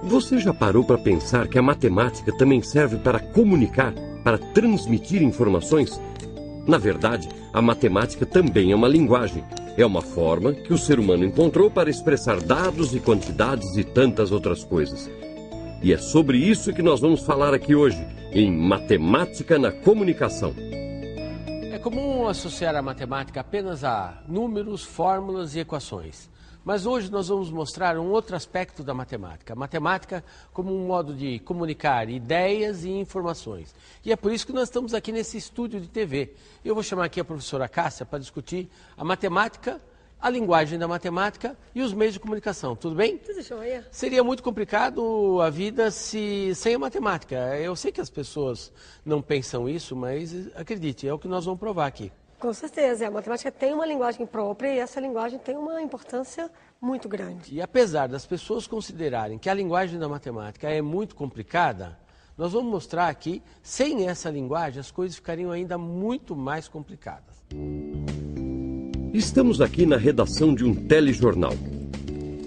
Você já parou para pensar que a matemática também serve para comunicar, para transmitir informações? Na verdade, a matemática também é uma linguagem. É uma forma que o ser humano encontrou para expressar dados e quantidades e tantas outras coisas. E é sobre isso que nós vamos falar aqui hoje, em Matemática na Comunicação. É comum associar a matemática apenas a números, fórmulas e equações. Mas hoje nós vamos mostrar um outro aspecto da matemática. A matemática como um modo de comunicar ideias e informações. E é por isso que nós estamos aqui nesse estúdio de TV. Eu vou chamar aqui a professora Cássia para discutir a matemática, a linguagem da matemática e os meios de comunicação. Tudo bem? Tudo jóia. Seria muito complicado a vida sem a matemática. Eu sei que as pessoas não pensam isso, mas acredite, é o que nós vamos provar aqui. Com certeza, a matemática tem uma linguagem própria e essa linguagem tem uma importância muito grande. E apesar das pessoas considerarem que a linguagem da matemática é muito complicada, nós vamos mostrar aqui, sem essa linguagem, as coisas ficariam ainda muito mais complicadas. Estamos aqui na redação de um telejornal.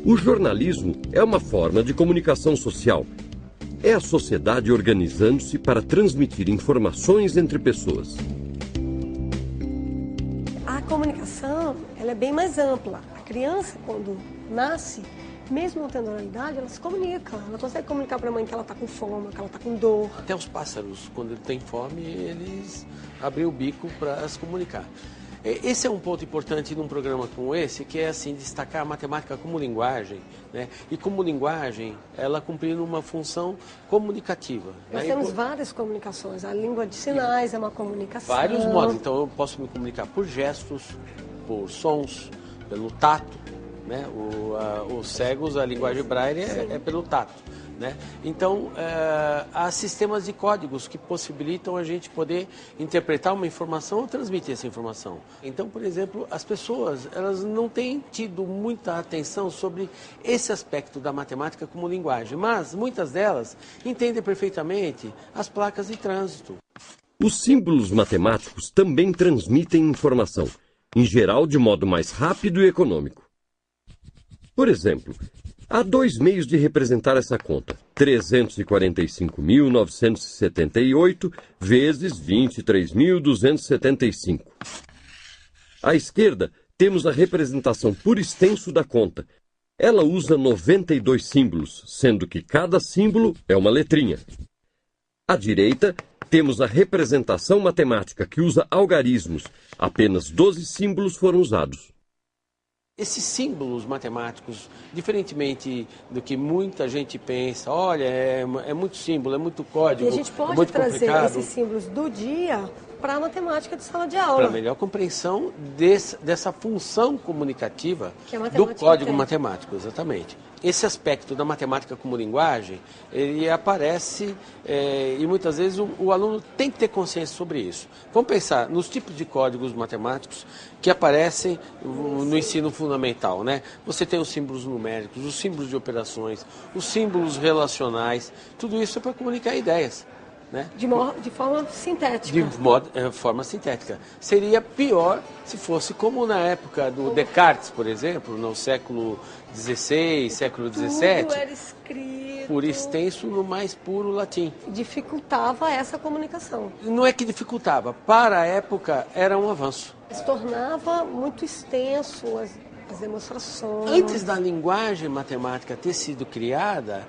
O jornalismo é uma forma de comunicação social. É a sociedade organizando-se para transmitir informações entre pessoas. A comunicação, ela é bem mais ampla. A criança, quando nasce, mesmo não tendo idade, ela se comunica. Ela consegue comunicar para a mãe que ela está com fome, que ela está com dor. Até os pássaros, quando eles têm fome, eles abrem o bico para se comunicar. Esse é um ponto importante num programa como esse, que é assim, destacar a matemática como linguagem, né? E como linguagem, ela cumprindo uma função comunicativa. Nós temos várias comunicações. A língua de sinais é uma comunicação. Vários modos. Então eu posso me comunicar por gestos, por sons, pelo tato, né? Os cegos, a linguagem braille é pelo tato. Né? Então, há sistemas de códigos que possibilitam a gente poder interpretar uma informação ou transmitir essa informação. Então, por exemplo, as pessoas elas não têm tido muita atenção sobre esse aspecto da matemática como linguagem, mas muitas delas entendem perfeitamente as placas de trânsito. Os símbolos matemáticos também transmitem informação, em geral de modo mais rápido e econômico. Por exemplo, há dois meios de representar essa conta: 345.978 vezes 23.275. À esquerda, temos a representação por extenso da conta. Ela usa 92 símbolos, sendo que cada símbolo é uma letrinha. À direita, temos a representação matemática, que usa algarismos. Apenas 12 símbolos foram usados. Esses símbolos matemáticos, diferentemente do que muita gente pensa, olha, é muito símbolo, é muito código, e a gente pode é muito trazer complicado. esses símbolos do dia para a matemática de sala de aula. Para melhor compreensão dessa função comunicativa do código matemático, exatamente. Esse aspecto da matemática como linguagem, ele aparece e muitas vezes o aluno tem que ter consciência sobre isso. Vamos pensar nos tipos de códigos matemáticos que aparecem no ensino fundamental, né? Você tem os símbolos numéricos, os símbolos de operações, os símbolos relacionais, tudo isso é para comunicar ideias. Né? De forma sintética. De forma sintética. Seria pior se fosse como na época do Descartes, por exemplo, no século XVI, século XVII. Tudo era escrito. Por extenso no mais puro latim. Dificultava essa comunicação. Não é que dificultava, para a época era um avanço. Se tornava muito extenso as demonstrações. Antes da linguagem matemática ter sido criada,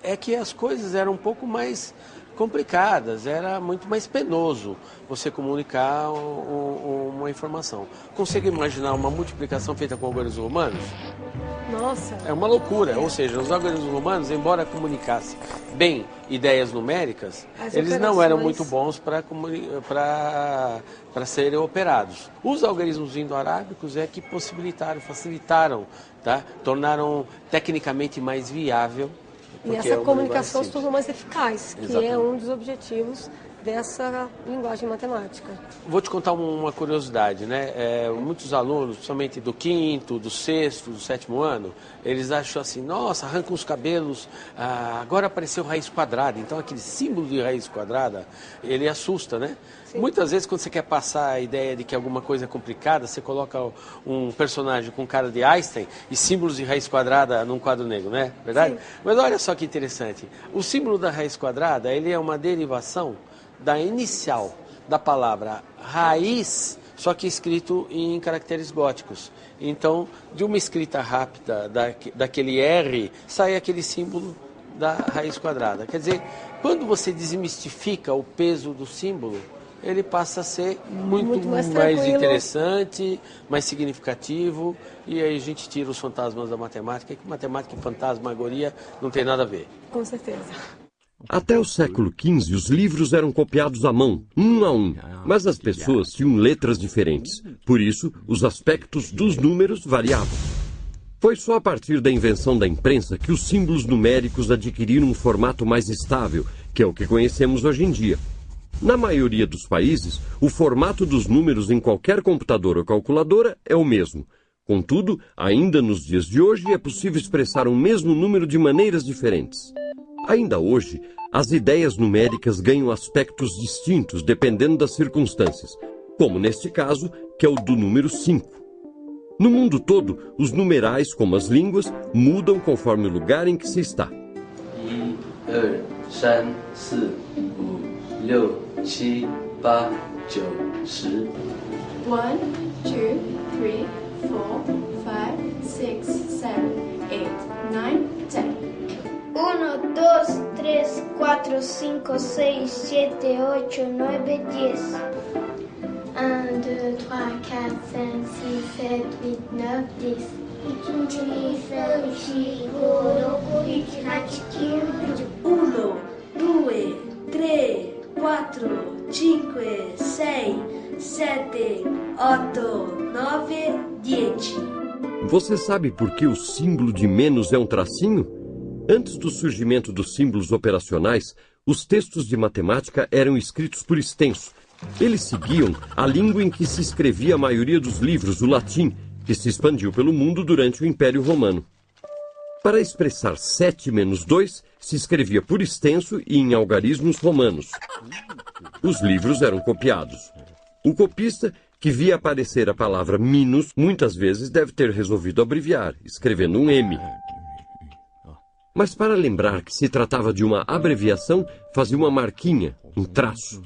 é que as coisas eram um pouco mais complicadas, era muito mais penoso você comunicar uma informação. Consegue imaginar uma multiplicação feita com algarismos romanos? Nossa! É uma loucura, ou seja, os algarismos romanos, embora comunicassem bem ideias numéricas, eles não eram muito bons para serem operados. Os algarismos indo-arábicos é que facilitaram, tá? Tornaram tecnicamente mais viável. E essa comunicação se tornou mais eficaz, que é um dos objetivos dessa linguagem matemática. Vou te contar uma curiosidade, né? Muitos alunos, principalmente do 5º, do 6º, do 7º ano, eles acham assim, nossa, arrancam os cabelos, agora apareceu raiz quadrada. Então aquele símbolo de raiz quadrada, ele assusta, né? Sim. Muitas vezes quando você quer passar a ideia de que alguma coisa é complicada, você coloca um personagem com cara de Einstein e símbolos de raiz quadrada num quadro negro, né? Verdade? Sim. Mas olha só que interessante, o símbolo da raiz quadrada, ele é uma derivação da inicial da palavra raiz, só que escrito em caracteres góticos. Então, de uma escrita rápida daquele R, sai aquele símbolo da raiz quadrada. Quer dizer, quando você desmistifica o peso do símbolo, ele passa a ser muito mais interessante, mais significativo, e aí a gente tira os fantasmas da matemática, que matemática e fantasmagoria não tem nada a ver. Com certeza. Até o século XV, os livros eram copiados à mão, um a um, mas as pessoas tinham letras diferentes. Por isso, os aspectos dos números variavam. Foi só a partir da invenção da imprensa que os símbolos numéricos adquiriram um formato mais estável, que é o que conhecemos hoje em dia. Na maioria dos países, o formato dos números em qualquer computador ou calculadora é o mesmo. Contudo, ainda nos dias de hoje, é possível expressar o mesmo número de maneiras diferentes. Ainda hoje, as ideias numéricas ganham aspectos distintos dependendo das circunstâncias, como neste caso, que é o do número 5. No mundo todo, os numerais, como as línguas, mudam conforme o lugar em que se está. 1, 2, 3, 4, 5, 6, 7, 8, 9, 10. 1, 2, 3, 4, 5, 6, 7, 8, 9, 10. 1, 2, 3, 4, 5, 6, 7, 8, 9, 10. 1, 2, 3, 4, 5, 6, 7, 8, 9, 10. 1, 2, 3, 4, 5, 6, 7, 8, 9, 10. Você sabe por que o símbolo de menos é um tracinho? Antes do surgimento dos símbolos operacionais, os textos de matemática eram escritos por extenso. Eles seguiam a língua em que se escrevia a maioria dos livros, o latim, que se expandiu pelo mundo durante o Império Romano. Para expressar 7 menos 2, se escrevia por extenso e em algarismos romanos. Os livros eram copiados. O copista, que via aparecer a palavra minus, muitas vezes deve ter resolvido abreviar, escrevendo um M. Mas para lembrar que se tratava de uma abreviação, fazia uma marquinha, um traço.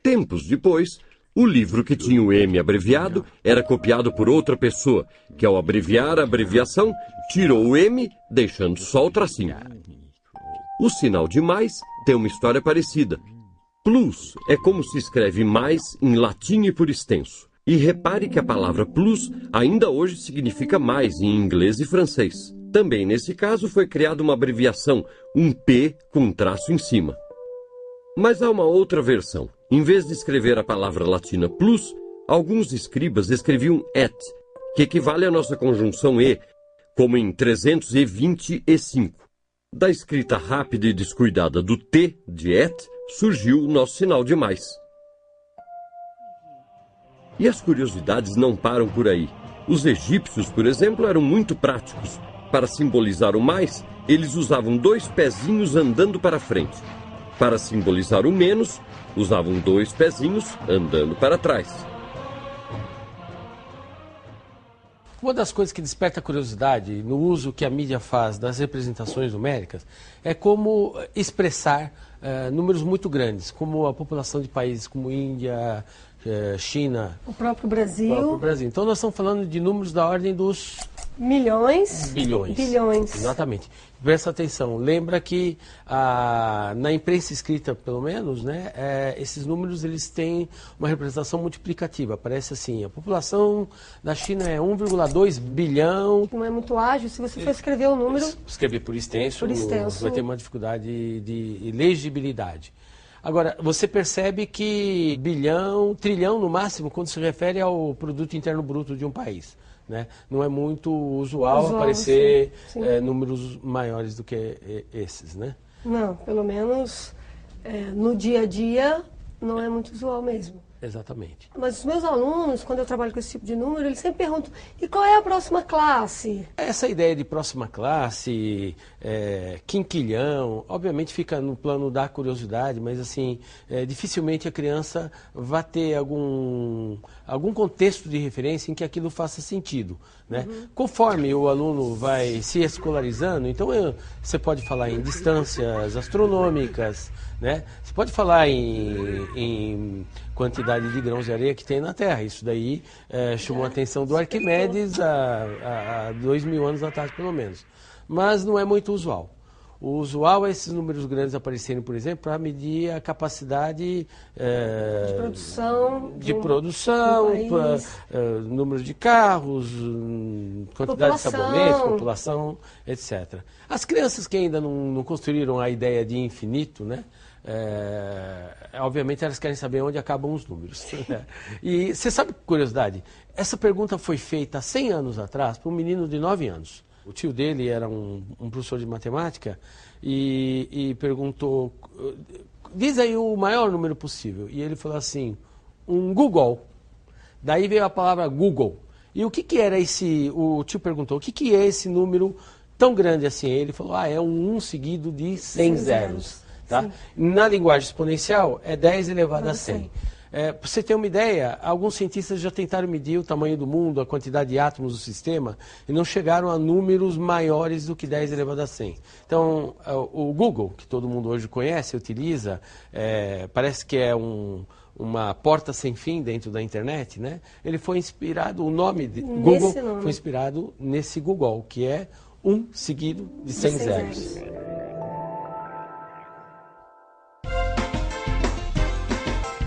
Tempos depois, o livro que tinha o M abreviado era copiado por outra pessoa, que ao abreviar a abreviação, tirou o M, deixando só o tracinho. O sinal de mais tem uma história parecida. Plus é como se escreve mais em latim e por extenso. E repare que a palavra plus ainda hoje significa mais em inglês e francês. Também nesse caso foi criada uma abreviação, um P com um traço em cima. Mas há uma outra versão. Em vez de escrever a palavra latina plus, alguns escribas escreviam et, que equivale à nossa conjunção e, como em 325. Da escrita rápida e descuidada do T, de et, surgiu o nosso sinal de mais. E as curiosidades não param por aí. Os egípcios, por exemplo, eram muito práticos. Para simbolizar o mais, eles usavam 2 pezinhos andando para frente. Para simbolizar o menos, usavam 2 pezinhos andando para trás. Uma das coisas que desperta curiosidade no uso que a mídia faz das representações numéricas é como expressar números muito grandes, como a população de países como Índia, China. O próprio Brasil. Então nós estamos falando de números da ordem dos... Milhões. Bilhões. Exatamente. Presta atenção. Lembra que na imprensa escrita, pelo menos, né, esses números eles têm uma representação multiplicativa. Parece assim, a população da China é 1,2 bilhão. Não é muito ágil. Se você for escrever o número... Escrever por extenso, vai ter uma dificuldade de legibilidade. Agora, você percebe que bilhão, trilhão no máximo, quando se refere ao produto interno bruto de um país. Né? Não é muito usual aparecer sim. Números maiores do que esses, né? Não, pelo menos no dia a dia Não é muito usual mesmo. Exatamente. Mas os meus alunos, quando eu trabalho com esse tipo de número, eles sempre perguntam, e qual é a próxima classe? Essa ideia de próxima classe, quinquilhão, obviamente fica no plano da curiosidade, mas assim, dificilmente a criança vai ter algum contexto de referência em que aquilo faça sentido, né? Conforme o aluno vai se escolarizando, então você pode falar em distâncias astronômicas, né? Você pode falar em quantidade de grãos de areia que tem na Terra. Isso daí chamou a atenção do Arquimedes há 2000 anos atrás, pelo menos. Mas não é muito usual. O usual é esses números grandes aparecerem, por exemplo, para medir a capacidade de produção, número de carros, quantidade de sabonetes, população, etc. As crianças que ainda não construíram a ideia de infinito, né? Obviamente elas querem saber onde acabam os números. E você sabe, curiosidade, essa pergunta foi feita há 100 anos atrás para um menino de 9 anos. O tio dele era um professor de matemática e perguntou, diz aí o maior número possível. E ele falou assim, um Google. Daí veio a palavra Google. E o que era esse, o tio perguntou, o que é esse número tão grande assim? Ele falou, é um 1 seguido de 100 zeros. Tá? Na linguagem exponencial é 10 elevado a 100. Para você ter uma ideia, alguns cientistas já tentaram medir o tamanho do mundo, a quantidade de átomos do sistema, e não chegaram a números maiores do que 10 elevado a 100. Então, o Google, que todo mundo hoje conhece, utiliza, parece que é uma porta sem fim dentro da internet, né? Ele foi inspirado, o nome de Google foi inspirado nesse Google, que é 1 seguido de 100 zeros.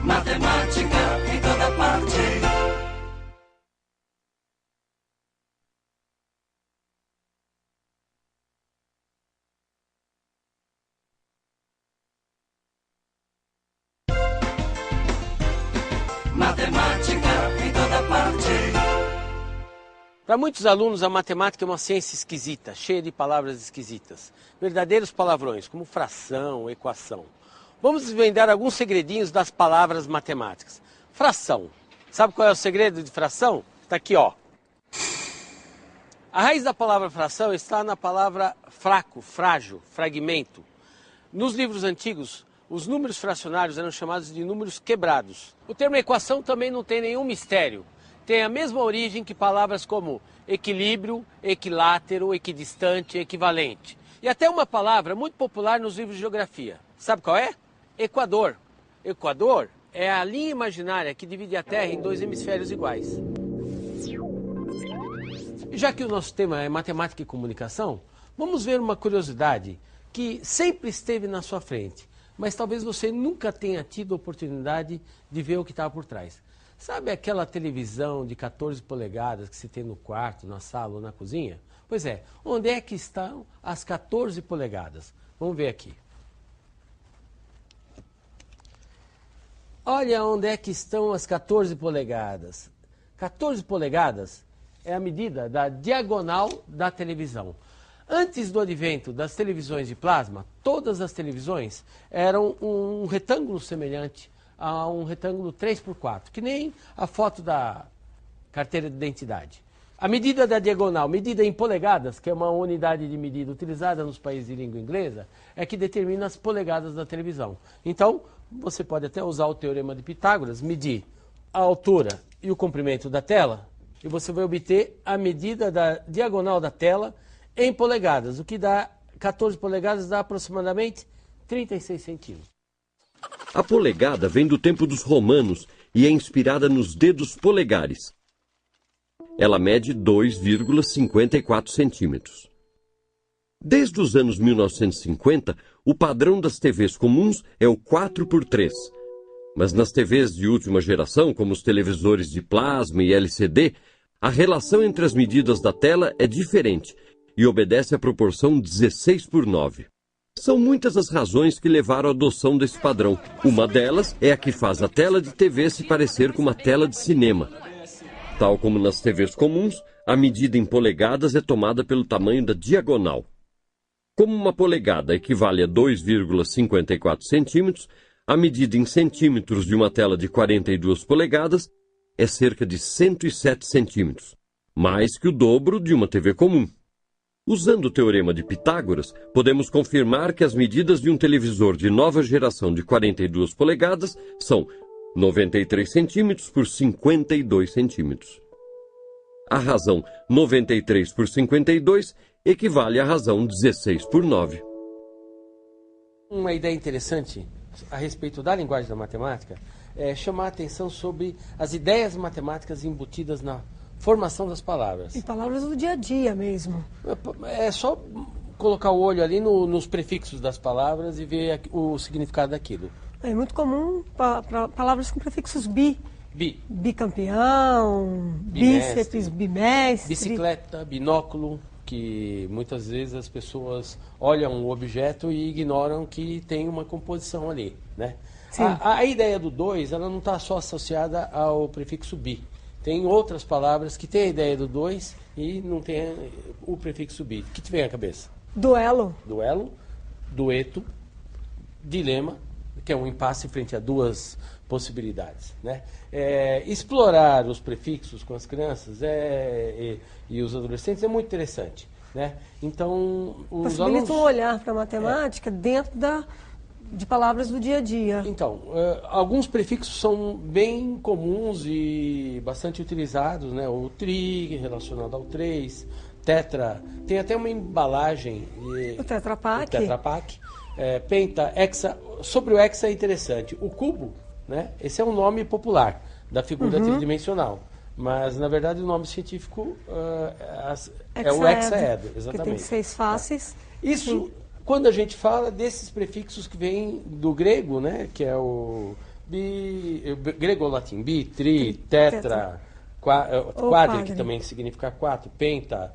Matemática em toda parte. Matemática em toda parte. Para muitos alunos, a matemática é uma ciência esquisita, cheia de palavras esquisitas. Verdadeiros palavrões, como fração, equação. Vamos desvendar alguns segredinhos das palavras matemáticas. Fração. Sabe qual é o segredo de fração? Está aqui, ó. A raiz da palavra fração está na palavra fraco, frágil, fragmento. Nos livros antigos, os números fracionários eram chamados de números quebrados. O termo equação também não tem nenhum mistério. Tem a mesma origem que palavras como equilíbrio, equilátero, equidistante, equivalente. E até uma palavra muito popular nos livros de geografia. Sabe qual é? Equador. Equador é a linha imaginária que divide a Terra em 2 hemisférios iguais. E já que o nosso tema é matemática e comunicação, vamos ver uma curiosidade que sempre esteve na sua frente, mas talvez você nunca tenha tido a oportunidade de ver o que estava por trás. Sabe aquela televisão de 14 polegadas que se tem no quarto, na sala ou na cozinha? Pois é, onde é que estão as 14 polegadas? Vamos ver aqui. Olha onde é que estão as 14 polegadas. 14 polegadas é a medida da diagonal da televisão. Antes do advento das televisões de plasma, todas as televisões eram um retângulo semelhante a um retângulo 3x4, que nem a foto da carteira de identidade. A medida da diagonal, medida em polegadas, que é uma unidade de medida utilizada nos países de língua inglesa, é que determina as polegadas da televisão. Então, você pode até usar o teorema de Pitágoras, medir a altura e o comprimento da tela, e você vai obter a medida da diagonal da tela em polegadas, o que dá 14 polegadas, dá aproximadamente 36 centímetros. A polegada vem do tempo dos romanos e é inspirada nos dedos polegares. Ela mede 2,54 centímetros. Desde os anos 1950, o padrão das TVs comuns é o 4x3. Mas nas TVs de última geração, como os televisores de plasma e LCD, a relação entre as medidas da tela é diferente e obedece à proporção 16:9. São muitas as razões que levaram à adoção desse padrão. Uma delas é a que faz a tela de TV se parecer com uma tela de cinema. Tal como nas TVs comuns, a medida em polegadas é tomada pelo tamanho da diagonal. Como uma polegada equivale a 2,54 centímetros, a medida em centímetros de uma tela de 42 polegadas é cerca de 107 centímetros, mais que o dobro de uma TV comum. Usando o teorema de Pitágoras, podemos confirmar que as medidas de um televisor de nova geração de 42 polegadas são 93 centímetros por 52 centímetros. A razão 93 por 52 equivale à razão 16 por 9. Uma ideia interessante a respeito da linguagem da matemática é chamar a atenção sobre as ideias matemáticas embutidas na formação das palavras. E palavras do dia a dia mesmo. É só colocar o olho ali nos prefixos das palavras e ver o significado daquilo. É muito comum palavras com prefixos bi. Bicampeão, bíceps, bimestre. Bicicleta, binóculo, que muitas vezes as pessoas olham o objeto e ignoram que tem uma composição ali, né? A ideia do 2, ela não está só associada ao prefixo bi. Tem outras palavras que têm a ideia do 2 e não tem o prefixo bi. O que te vem à cabeça? Duelo. Duelo, dueto, dilema, que é um impasse frente a duas possibilidades, né? Explorar os prefixos com as crianças e os adolescentes é muito interessante, né? Então, os alunos... Possibilita um olhar para a matemática dentro de palavras do dia a dia. Então, alguns prefixos são bem comuns e bastante utilizados, né? O tri, relacionado ao 3, tetra, tem até uma embalagem... O Tetra Pak. O Tetra Pak. Penta, hexa. Sobre o hexa é interessante. O cubo, né? Esse é um nome popular da figura tridimensional. Mas, na verdade, o nome científico é o hexaedro. Exatamente. Que tem 6 faces. Isso... Sim. Quando a gente fala desses prefixos que vêm do grego, né, que é o grego ou latim, bi, tri, tetra, quadri, que também significa 4, penta,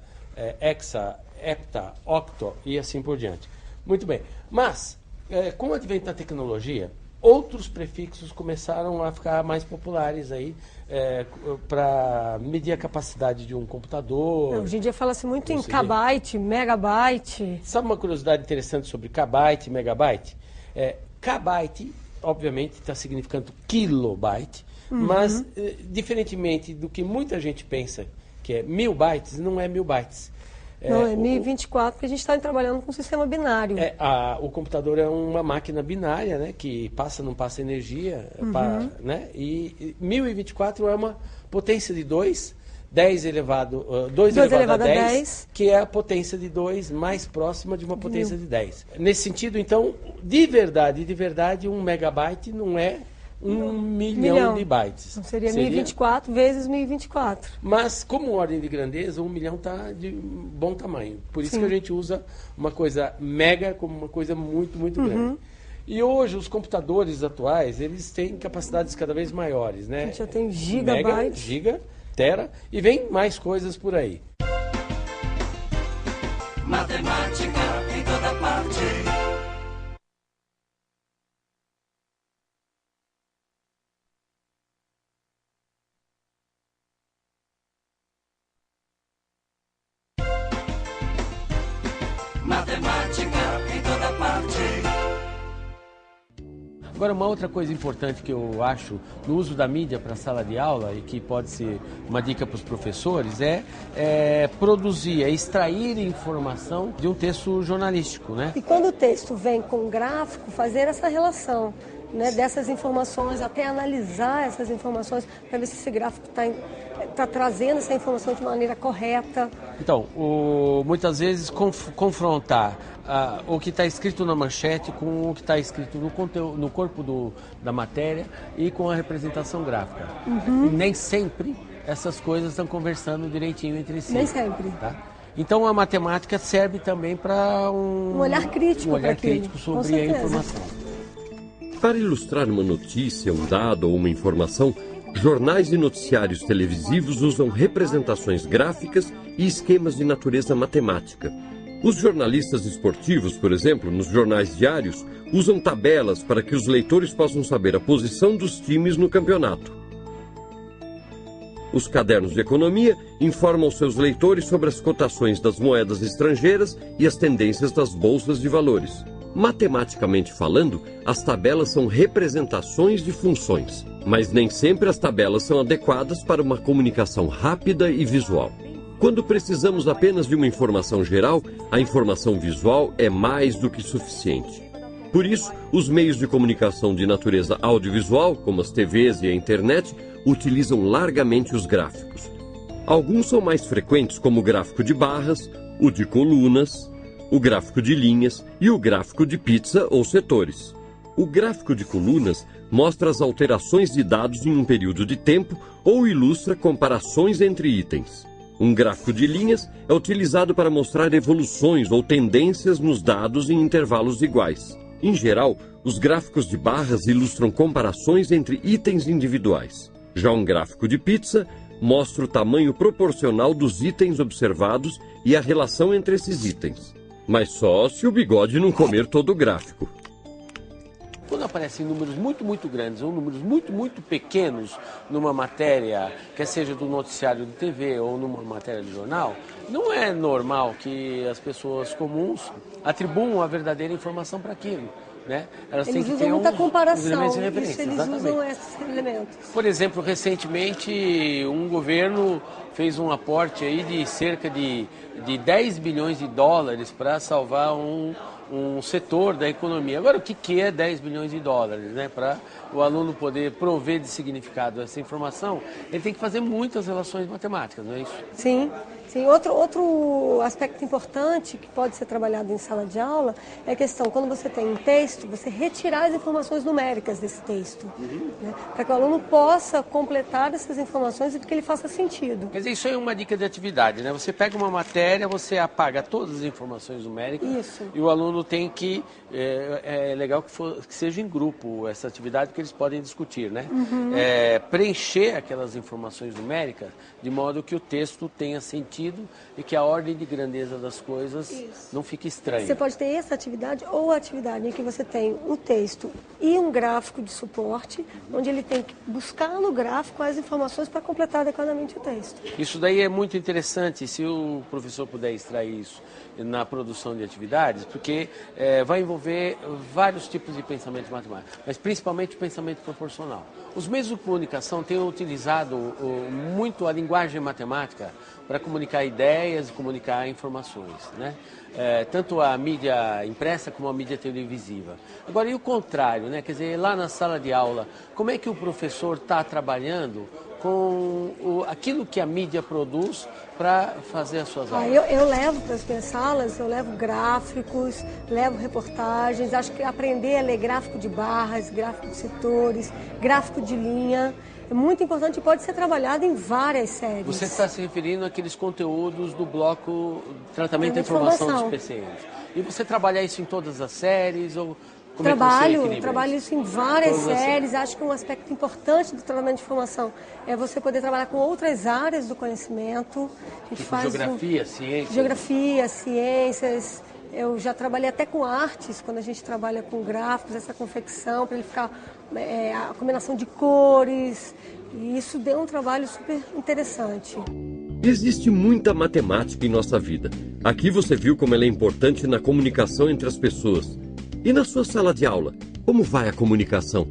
hexa, hepta, octo e assim por diante. Muito bem. Mas, com o advento da tecnologia, outros prefixos começaram a ficar mais populares aí para medir a capacidade de um computador. Hoje em dia fala-se muito em kbyte, megabyte. Sabe uma curiosidade interessante sobre kbyte e megabyte? Kbyte, obviamente, está significando kilobyte, mas, diferentemente do que muita gente pensa, que é 1000 bytes, não é 1000 bytes. Não, é 1024, porque a gente está trabalhando com um sistema binário. O computador é uma máquina binária, né, que não passa energia, né, e 1024 é uma potência de 2 elevado a 10, que é a potência de 2 mais próxima de uma potência de 10. Nesse sentido, então, de verdade, 1 megabyte não é 1 milhão de bytes. Então seria 1024 vezes 1024. Mas, como ordem de grandeza, 1 milhão está de bom tamanho. Por isso que a gente usa uma coisa mega como uma coisa muito, muito grande. E hoje, os computadores atuais, eles têm capacidades cada vez maiores, né? A gente já tem gigabyte. Giga, tera, e vem mais coisas por aí. Matemática em toda parte. Matemática em toda parte. Agora, uma outra coisa importante que eu acho no uso da mídia para a sala de aula e que pode ser uma dica para os professores é produzir, extrair informação de um texto jornalístico, né? E quando o texto vem com gráfico, fazer essa relação, né, dessas informações, até analisar essas informações para ver se esse gráfico está trazendo essa informação de maneira correta. Então, muitas vezes confrontar o que está escrito na manchete com o que está escrito no corpo da matéria e com a representação gráfica. Nem sempre essas coisas estão conversando direitinho entre si. Nem sempre. Tá? Então, a matemática serve também para um olhar crítico, sobre a informação. Para ilustrar uma notícia, um dado ou uma informação, jornais e noticiários televisivos usam representações gráficas e esquemas de natureza matemática. Os jornalistas esportivos, por exemplo, nos jornais diários, usam tabelas para que os leitores possam saber a posição dos times no campeonato. Os cadernos de economia informam seus leitores sobre as cotações das moedas estrangeiras e as tendências das bolsas de valores. Matematicamente falando, as tabelas são representações de funções, mas nem sempre as tabelas são adequadas para uma comunicação rápida e visual. Quando precisamos apenas de uma informação geral, a informação visual é mais do que suficiente. Por isso, os meios de comunicação de natureza audiovisual, como as TVs e a internet, utilizam largamente os gráficos. Alguns são mais frequentes, como o gráfico de barras, o de colunas, o gráfico de linhas e o gráfico de pizza ou setores. O gráfico de colunas mostra as alterações de dados em um período de tempo ou ilustra comparações entre itens. Um gráfico de linhas é utilizado para mostrar evoluções ou tendências nos dados em intervalos iguais. Em geral, os gráficos de barras ilustram comparações entre itens individuais. Já um gráfico de pizza mostra o tamanho proporcional dos itens observados e a relação entre esses itens. Mas só se o bigode não comer todo o gráfico. Quando aparecem números muito grandes ou números muito pequenos numa matéria, quer seja do noticiário de TV ou numa matéria de jornal, não é normal que as pessoas comuns atribuam a verdadeira informação para aquilo. Né? Elas têm que ter muita comparação, uns elementos de referência. Eles usam esses elementos. Por exemplo, recentemente um governo fez um aporte aí de cerca de 10 bilhões de dólares para salvar um setor da economia. Agora, o que é 10 bilhões de dólares? Né? Para o aluno poder prover de significado essa informação, ele tem que fazer muitas relações matemáticas, não é isso? Sim. Outro aspecto importante que pode ser trabalhado em sala de aula é a questão, quando você tem um texto, você retirar as informações numéricas desse texto, né? Para que o aluno possa completar essas informações e que ele faça sentido. Quer dizer, isso é uma dica de atividade, né? Você pega uma matéria, você apaga todas as informações numéricas. Isso. E o aluno tem que... É legal que seja em grupo essa atividade, porque eles podem discutir, né? Preencher aquelas informações numéricas de modo que o texto tenha sentido e que a ordem de grandeza das coisas não fique estranha. Você pode ter essa atividade ou a atividade em que você tem um texto e um gráfico de suporte, onde ele tem que buscar no gráfico as informações para completar adequadamente o texto. Isso daí é muito interessante, se o professor puder extrair isso na produção de atividades, porque vai envolver vários tipos de pensamento matemático, mas principalmente o pensamento proporcional. Os meios de comunicação têm utilizado muito a linguagem matemática para comunicar ideias e comunicar informações, né? Tanto a mídia impressa como a mídia televisiva. Agora, e o contrário, né? Quer dizer, lá na sala de aula, como é que o professor está trabalhando com aquilo que a mídia produz para fazer as suas aulas? Eu levo para as minhas salas, eu levo gráficos, levo reportagens, acho que aprender a ler gráfico de barras, gráfico de setores, gráfico de linha, é muito importante e pode ser trabalhado em várias séries. Você está se referindo àqueles conteúdos do bloco Tratamento da Informação dos PCNs. E você trabalha isso em todas as séries ou... Trabalho isso em várias séries. Acho que um aspecto importante do tratamento de informação é você poder trabalhar com outras áreas do conhecimento. A gente faz Geografia, ciências. Eu já trabalhei até com artes, quando a gente trabalha com gráficos, essa confecção, para ele ficar a combinação de cores. E isso deu um trabalho super interessante. Existe muita matemática em nossa vida. Aqui você viu como ela é importante na comunicação entre as pessoas. E na sua sala de aula, como vai a comunicação?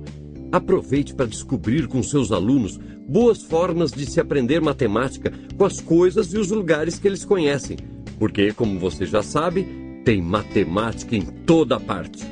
Aproveite para descobrir com seus alunos boas formas de se aprender matemática com as coisas e os lugares que eles conhecem. Porque, como você já sabe, tem matemática em toda parte.